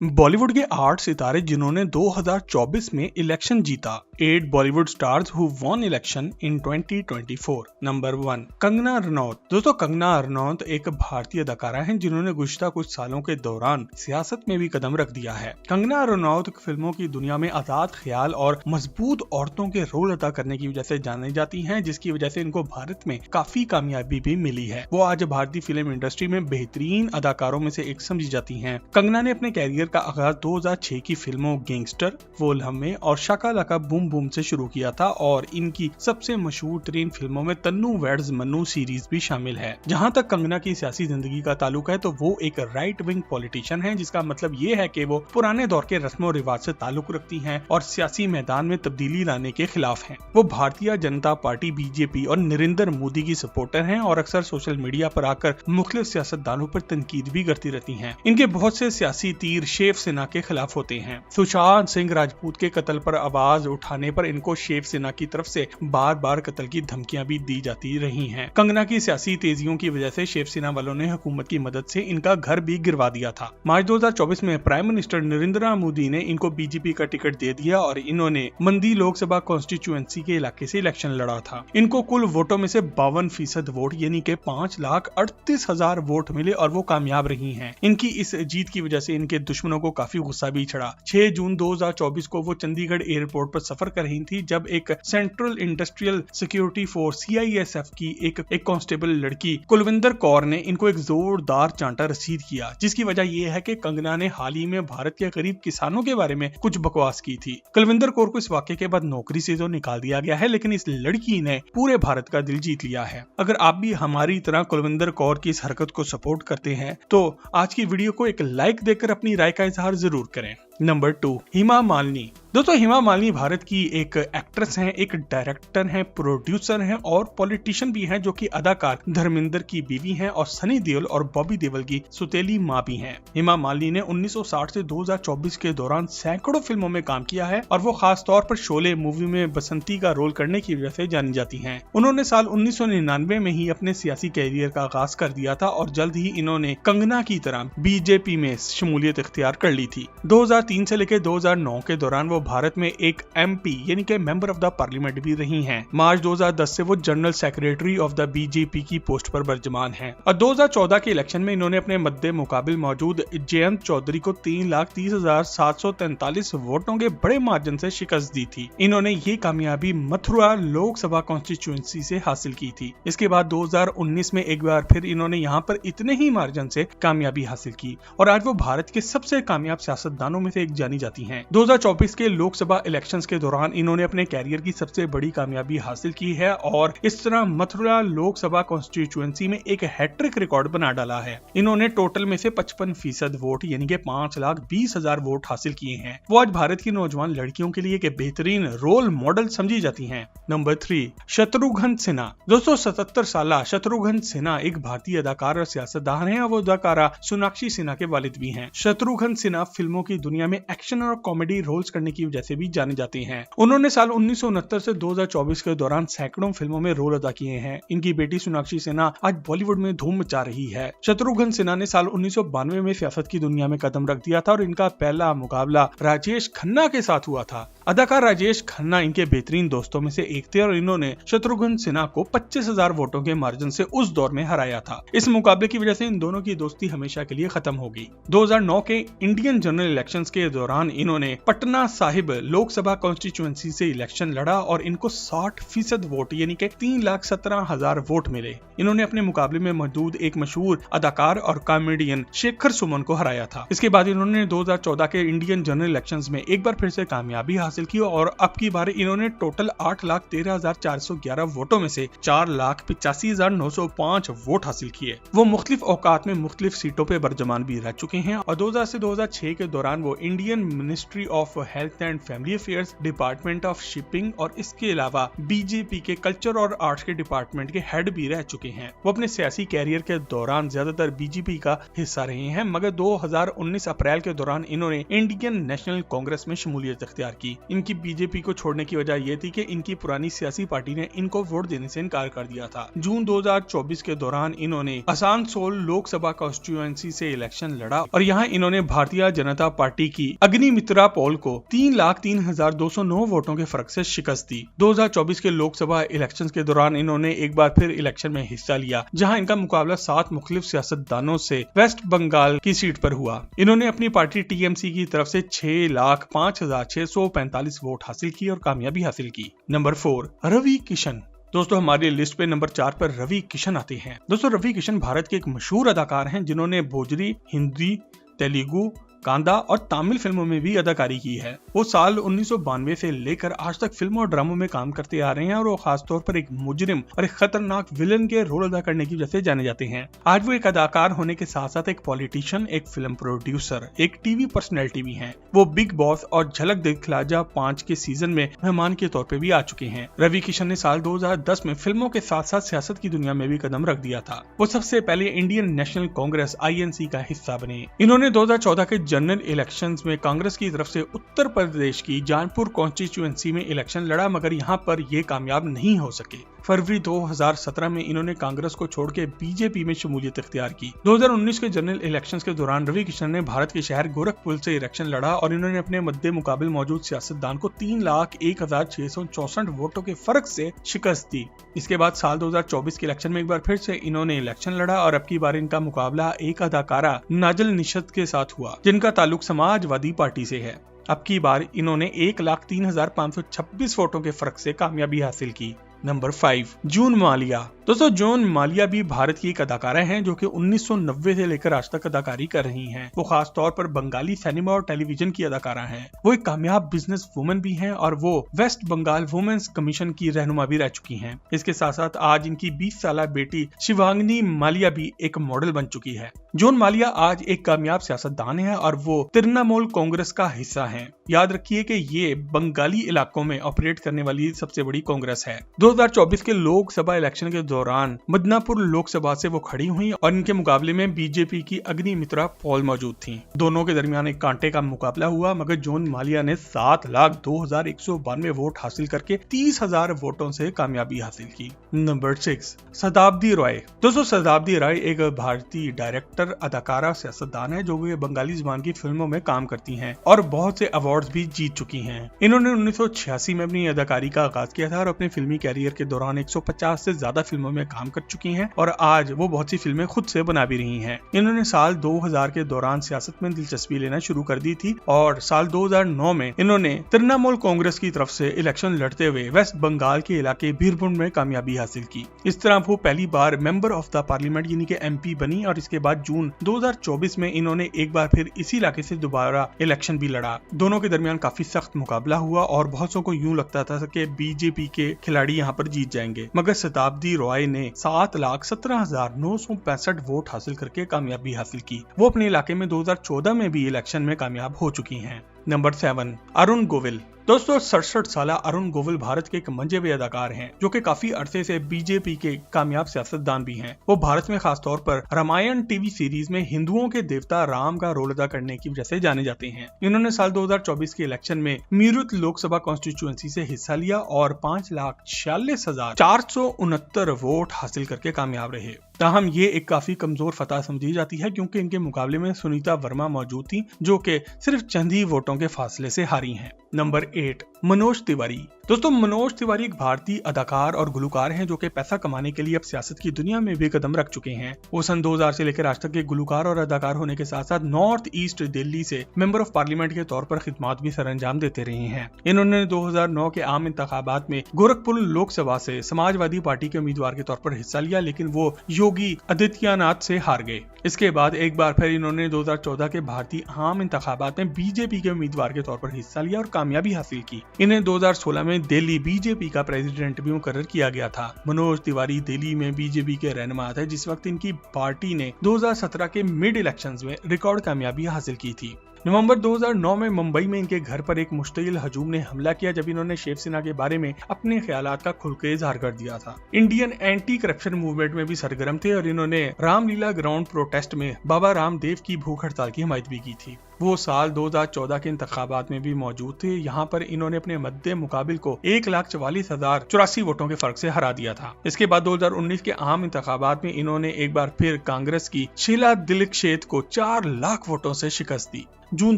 बॉलीवुड के 8 सितारे जिन्होंने 2024 में इलेक्शन जीता। 8 Bollywood stars who won election in 2024। Number 1, Kangana Ranaut. दोस्तों, कंगना रनौत एक भारतीय अदाकारा हैं जिन्होंने गुज़िश्ता कुछ सालों के दौरान सियासत में भी कदम रख दिया है। कंगना रनौत फिल्मों की दुनिया में आजाद ख्याल और मजबूत औरतों के रोल अदा करने की वजह से जानी जाती हैं, जिसकी वजह से इनको भारत में काफी कामयाबी भी मिली है। वो आज भारतीय फिल्म इंडस्ट्री में बेहतरीन अदाकारों में से एक समझी जाती हैं। कंगना ने अपने कैरियर का आगाज 2006 की फिल्मों गैंगस्टर, वोल हम्मे और शाका लाका बूम बूम से शुरू किया था और इनकी सबसे मशहूर तरीन फिल्मों में तन्नू वेड्स मन्नू सीरीज भी शामिल है। जहां तक कंगना की सियासी जिंदगी का ताल्लुक है तो वो एक राइट विंग पॉलिटिशियन है, जिसका मतलब ये है कि वो पुराने दौर के रस्मों रिवाज से ताल्लुक रखती हैं और सियासी मैदान में तब्दीली लाने के खिलाफ हैं। वो भारतीय जनता पार्टी बीजेपी और नरेंद्र मोदी की सपोर्टर हैं और अक्सर सोशल मीडिया पर आकर मुख्तलिफ सियासतदानों पर तनकीद भी करती रहती हैं। इनके बहुत से सियासी तीर शिवसेना के खिलाफ होते हैं। सुशांत सिंह राजपूत के कत्ल पर आवाज उठाने पर इनको शिवसेना की तरफ से बार बार कत्ल की धमकियां भी दी जाती रही हैं। कंगना की सियासी तेजियों की वजह से शिवसेना वालों ने हुकूमत की मदद से इनका घर भी गिरवा दिया था। मार्च 2024 में प्राइम मिनिस्टर नरेंद्र मोदी ने इनको बीजेपी का टिकट दे दिया और इन्होंने मंडी लोकसभा कॉन्स्टिट्यूएंसी के इलाके से इलेक्शन लड़ा था। इनको कुल वोटों में से 52% वोट यानी कि 5,38,000 वोट मिले और वो कामयाब रही हैं। इनकी इस जीत की वजह से इनके दुश्मनों को काफी गुस्सा भी चढ़ा। 6 जून 2024 को वो चंडीगढ़ एयरपोर्ट पर सफर कर रही थी जब एक central industrial security force CISF की एक कांस्टेबल लड़की कुलविंदर कौर ने इनको एक जोरदार चांटा रसीद किया, जिसकी वजह यह है कि कंगना ने हाल ही में भारत के गरीब किसानों के बारे में कुछ बकवास की थी। कुलविंदर कौर को इस वाकये के बाद नौकरी से तो निकाल दिया गया है, लेकिन इस लड़की ने पूरे भारत का दिल जीत लिया है। अगर आप भी हमारी तरह कुलविंदर कौर की इस हरकत को सपोर्ट करते हैं तो आज की वीडियो को एक लाइक देकर अपनी राय का इजहार जरूर करें। नंबर 2, हेमा मालिनी। दोस्तों, हेमा मालिनी भारत की एक एक्ट्रेस हैं, एक डायरेक्टर हैं, प्रोड्यूसर हैं और पॉलिटिशियन भी हैं, जो कि अदाकार धर्मेंद्र की बीवी हैं और सनी देओल और बॉबी देओल की सुतेली मां भी हैं। हेमा मालिनी ने 1960 से 2024 के दौरान सैकड़ों फिल्मों में काम किया है और वो खास तौर पर शोले मूवी में बसंती का रोल करने की वजह से जानी जाती हैं। उन्होंने साल 1999 में ही अपने सियासी कैरियर का आगाज कर दिया था और जल्द ही इन्होंने कंगना की तरह बीजेपी में शमूलियत इख्तियार कर ली थी। 2003 से लेकर 2009 के दौरान वो भारत में एक MP यानी कि मेंबर ऑफ द पार्लियामेंट भी रही हैं। मार्च 2010 से वो general secretary of the BJP की पोस्ट पर बर्जमान हैं और 2014 के इलेक्शन में इन्होंने अपने मद्दे मुकाबिल मौजूद जयंत चौधरी को 3,30,743 वोटों के बड़े मार्जिन से शिकस्त दी थी। इन्होंने ये कामयाबी मथुरा लोकसभा कॉन्स्टिट्यूएंसी से हासिल की थी। इसके बाद 2019 में एक बार फिर इन्होंने यहाँ पर इतने ही मार्जिन से कामयाबी हासिल की और आज वो भारत के सबसे कामयाब सियासतदानों में से एक जानी जाती हैं। 2024 के लोकसभा इलेक्शंस के दौरान इन्होंने अपने कैरियर की सबसे बड़ी कामयाबी हासिल की है और इस तरह मथुरा लोकसभा कॉन्स्टिट्यूएंसी में एक हैट्रिक रिकॉर्ड बना डाला है। इन्होंने टोटल में से 55% वोट यानी कि 5,20,000 वोट हासिल किए हैं। वो आज भारत की नौजवान लड़कियों के लिए एक बेहतरीन रोल मॉडल समझी जाती हैं। नंबर 3, शत्रुघ्न सिन्हा। दोस्तों, 77 साल शत्रुघ्न सिन्हा एक भारतीय अदाकार और सियासतदान है और वो अदाकारा सोनाक्षी सिन्हा के वालिद भी हैं। शत्रुघ्न सिन्हा फिल्मों की दुनिया में एक्शन और कॉमेडी रोल्स करने की वजह से भी जाने जाते हैं। उन्होंने साल 1969 से 2024 के दौरान सैकड़ों फिल्मों में रोल अदा किए हैं। इनकी बेटी सोनाक्षी सिन्हा आज बॉलीवुड में धूम मचा रही है। शत्रुघ्न सिन्हा ने साल 1992 में सियासत की दुनिया में कदम रख दिया था और इनका पहला मुकाबला राजेश खन्ना के साथ हुआ था। अदाकार राजेश खन्ना इनके बेहतरीन दोस्तों में से एक थे और इन्होंने शत्रुघ्न सिन्हा को 25,000 वोटों के मार्जिन से उस दौर में हराया था। इस मुकाबले की वजह से इन दोनों की दोस्ती हमेशा के लिए खत्म हो गई। 2009 के इंडियन जनरल इलेक्शंस के दौरान इन्होंने पटना साहिब लोकसभा कॉन्स्टिट्यूएंसी से इलेक्शन लड़ा और इनको 60% वोट यानी कि 3,17,000 वोट मिले। इन्होंने अपने मुकाबले में मौजूद एक मशहूर अदाकार और कॉमेडियन शेखर सुमन को हराया था। इसके बाद इन्होंने 2014 के इंडियन जनरल इलेक्शंस में एक बार फिर से कामयाबी हासिल की और अब की बार इन्होंने टोटल 8,13,411 वोटों में से 4,85,905 वोट हासिल किए। वो मुख्तलिफ औकात में मुख्तलिफ सीटों पे बर्जमान भी रह चुके हैं और 2000 से 2006 के दौरान वो Indian ministry of health and family affairs, department of shipping और इसके अलावा बीजेपी के कल्चर और आर्ट्स के डिपार्टमेंट के हेड भी रह चुके हैं। वो अपने सियासी कैरियर के दौरान ज्यादातर बीजेपी का हिस्सा रहे हैं, मगर 2019 अप्रैल के दौरान इन्होंने इंडियन नेशनल कांग्रेस में शमूलियत इख्तियार की। इनकी बीजेपी को छोड़ने की वजह ये थी कि इनकी पुरानी सियासी पार्टी ने इनको वोट देने से इनकार कर दिया था। जून 2024 के दौरान इन्होंने आसनसोल लोकसभा कॉन्स्टिट्यूएंसी से इलेक्शन लड़ा और यहाँ इन्होंने भारतीय जनता पार्टी की अग्निमित्रा पोल को 3,03,209 वोटों के फर्क से शिकस्त दी। 2024 के लोकसभा इलेक्शन के दौरान इन्होंने एक बार फिर इलेक्शन में हिस्सा लिया, जहाँ इनका मुकाबला 7 मुख्तलिफ सियासतदानों से वेस्ट बंगाल की सीट पर हुआ। इन्होंने अपनी पार्टी टीएमसी की तरफ से 6,05,645 वोट हासिल की और कामयाबी हासिल की। नंबर 4, रवि किशन। दोस्तों हमारी लिस्ट पे नंबर 4 पर रवि किशन आते हैं। दोस्तों रवि किशन भारत के एक मशहूर अदाकार हैं जिन्होंने भोजपुरी, हिंदी, तेलुगु, कांदा और तमिल फिल्मों में भी अदाकारी की है। वो साल 1992 से लेकर आज तक फिल्मों और ड्रामों में काम करते आ रहे हैं और वो खासतौर पर एक मुजरिम और एक खतरनाक विलन के रोल अदा करने की वजह से जाने जाते हैं। आज वो एक अदाकार होने के साथ साथ एक पॉलिटिशियन, एक फिल्म प्रोड्यूसर, एक टीवी पर्सनैलिटी भी हैं। वो बिग बॉस और झलक दिखला जा 5 के सीजन में मेहमान के तौर पे भी आ चुके हैं। रवि किशन ने साल 2010 में फिल्मों के साथ साथ सियासत की दुनिया में भी कदम रख दिया था। वो सबसे पहले इंडियन नेशनल कांग्रेस INC का हिस्सा बने। इन्होंने 2014 के जनरल इलेक्शंस में कांग्रेस की तरफ से उत्तर प्रदेश की जानपुर कॉन्स्टिट्यूएंसी में इलेक्शन लड़ा, मगर यहाँ पर ये कामयाब नहीं हो सके। फरवरी 2017 में इन्होंने कांग्रेस को छोड़ के बीजेपी में शमूलियत इख्तियार की। 2019 के जनरल इलेक्शंस के दौरान रवि किशन ने भारत के शहर गोरखपुर से इलेक्शन लड़ा और इन्होंने अपने मद्दे मुकाबिल मौजूद सियासतदान को 3,01,664 वोटों के फर्क से शिकस्त दी। इसके बाद साल 2024 के इलेक्शन में एक बार फिर से इन्होंने इलेक्शन लड़ा और अब की बार इनका मुकाबला एक अदाकारा नाजल निशत के साथ हुआ, जिनका ताल्लुक समाजवादी पार्टी से है। अब की बार इन्होंने 1,03,526 वोटों के फर्क से कामयाबी हासिल की। नंबर 5, जून मालिया। दोस्तों जून मालिया भी भारत की एक अदाकारा हैं जो कि 1990 से लेकर आज तक अदाकारी कर रही हैं। वो खास तौर पर बंगाली सिनेमा और टेलीविजन की अदाकारा हैं। वो एक कामयाब बिजनेस वुमन भी हैं और वो वेस्ट बंगाल वुमेन्स कमीशन की रहनुमा भी रह चुकी हैं। इसके साथ साथ आज इनकी 20 साल बेटी शिवांगी मालिया भी एक मॉडल बन चुकी है। जून मालिया आज एक कामयाब सियासतदान है और वो तृणमूल कांग्रेस का हिस्सा है। याद रखिए कि ये बंगाली इलाकों में ऑपरेट करने वाली सबसे बड़ी कांग्रेस है। 2024 के लोकसभा इलेक्शन के दौरान मिदनापुर लोकसभा से वो खड़ी हुई और इनके मुकाबले में बीजेपी की अग्निमित्रा पॉल मौजूद थी। दोनों के दरमियान एक कांटे का मुकाबला हुआ, मगर जून मालिया ने 7,02,192 वोट हासिल करके 30,000 वोटों से कामयाबी हासिल की। नंबर 6, शताब्दी रॉय। दोस्तों शताब्दी रॉय एक भारतीय डायरेक्टर, अदाकारा, सियासतदान है जो कि बंगाली जुबान की फिल्मों में काम करती हैं और बहुत से अवार्ड्स भी जीत चुकी हैं। इन्होंने 1986 में अपनी अदाकारी का आगाज किया था और अपने फिल्मी कैरियर के दौरान 150 से ज्यादा फिल्मों में काम कर चुकी हैं और आज वो बहुत सी फिल्में खुद से बना भी रही हैं। इन्होंने साल 2000 के दौरान सियासत में दिलचस्पी लेना शुरू कर दी थी और साल 2009 में इन्होंने तृणमूल कांग्रेस की तरफ से इलेक्शन लड़ते हुए वेस्ट बंगाल के इलाके बीरभूम में कामयाबी हासिल की। इस तरह वो पहली बार मेंबर ऑफ द पार्लियामेंट यानी कि MP बनी और इसके बाद जून 2024 में इन्होंने एक बार फिर इसी इलाके से दोबारा इलेक्शन भी लड़ा। दोनों के दरमियान काफी सख्त मुकाबला हुआ और बहुत सौ को यूं लगता था कि बीजेपी के खिलाड़ी यहाँ पर जीत जाएंगे, मगर शताब्दी रॉय ने 7,17,965 वोट हासिल करके कामयाबी हासिल की। वो अपने इलाके में 2014 में भी इलेक्शन में कामयाब हो चुकी हैं। नंबर 7, अरुण गोविल। दोस्तों 67 साल अरुण गोविल भारत के एक मंजे हुए अदाकार हैं जो कि काफी अरसे से बीजेपी के कामयाब सियासतदान भी हैं। वो भारत में खासतौर पर रामायण टीवी सीरीज में हिंदुओं के देवता राम का रोल अदा करने की वजह से जाने जाते हैं। इन्होंने साल 2024 के इलेक्शन में मीरठ लोकसभा कॉन्स्टिट्यूएंसी से हिस्सा लिया और 5,46,469 वोट हासिल करके कामयाब रहे। ताहम ये एक काफी कमजोर फतह समझी जाती है क्योंकि इनके मुकाबले में सुनीता वर्मा मौजूद थी जो कि सिर्फ चंद ही वोटों के फासले से हारी हैं। नंबर 8, मनोज तिवारी। दोस्तों मनोज तिवारी एक भारतीय अदाकार और गुलकार हैं जो कि पैसा कमाने के लिए अब सियासत की दुनिया में भी कदम रख चुके हैं। वो सन 2000 से लेकर आज तक के गुलकार और अदाकार होने के साथ साथ नॉर्थ ईस्ट दिल्ली से मेंबर ऑफ पार्लियामेंट के तौर पर खिदमत भी सरअंजाम देते रहे हैं। इन्होंने 2009 के आम इंतखाबात में गोरखपुर लोकसभा से समाजवादी पार्टी के उम्मीदवार के तौर पर हिस्सा लिया, लेकिन वो योगी आदित्यनाथ से हार गए। इसके बाद एक बार फिर इन्होंने 2014 के भारतीय आम इंतखाबात में बीजेपी के उम्मीदवार के तौर पर हिस्सा लिया और कामयाबी हासिल की। इन्हें 2016 में दिल्ली बीजेपी का प्रेसिडेंट भी मुकर्रर किया गया था। मनोज तिवारी दिल्ली में बीजेपी के रहनुमा थे जिस वक्त इनकी पार्टी ने 2017 के मिड इलेक्शंस में रिकॉर्ड कामयाबी हासिल की थी। नवंबर 2009 में मुंबई में इनके घर पर एक मुश्तिल हजूम ने हमला किया जब इन्होंने शिवसेना के बारे में अपने ख्यालात का खुलके इजहार कर दिया था। इंडियन एंटी करप्शन मूवमेंट में भी सरगर्म थे और इन्होंने रामलीला ग्राउंड प्रोटेस्ट में बाबा रामदेव की भूख हड़ताल की हिमायत भी की थी। वो साल 2014 के इंतखाबात में भी मौजूद थे। यहाँ पर इन्होंने अपने मद्दे मुकाबिल को 1,44,084 वोटों के फर्क से हरा दिया था। इसके बाद 2019 के आम इंतखाबात में इन्होंने एक बार फिर कांग्रेस की शीला दीक्षित को 4 लाख वोटों से शिकस्त दी। जून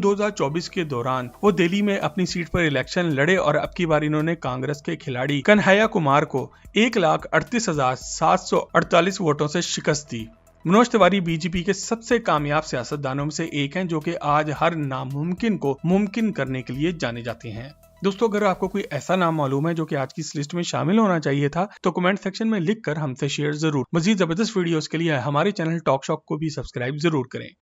2024 के दौरान वो दिल्ली में अपनी सीट पर इलेक्शन लड़े और अब की बार इन्होंने कांग्रेस के खिलाड़ी कन्हैया कुमार को 1,38,748 वोटों से शिकस्त दी। मनोज तिवारी बीजेपी के सबसे कामयाब सियासतदानों में से एक हैं, जो कि आज हर नामुमकिन को मुमकिन करने के लिए जाने जाते हैं। दोस्तों, अगर आपको कोई ऐसा नाम मालूम है जो कि आज की इस लिस्ट में शामिल होना चाहिए था तो कमेंट सेक्शन में लिखकर हमसे शेयर जरूर। मजीद जबरदस्त वीडियोस के लिए हमारे चैनल टॉक शॉक को भी सब्सक्राइब जरूर करें।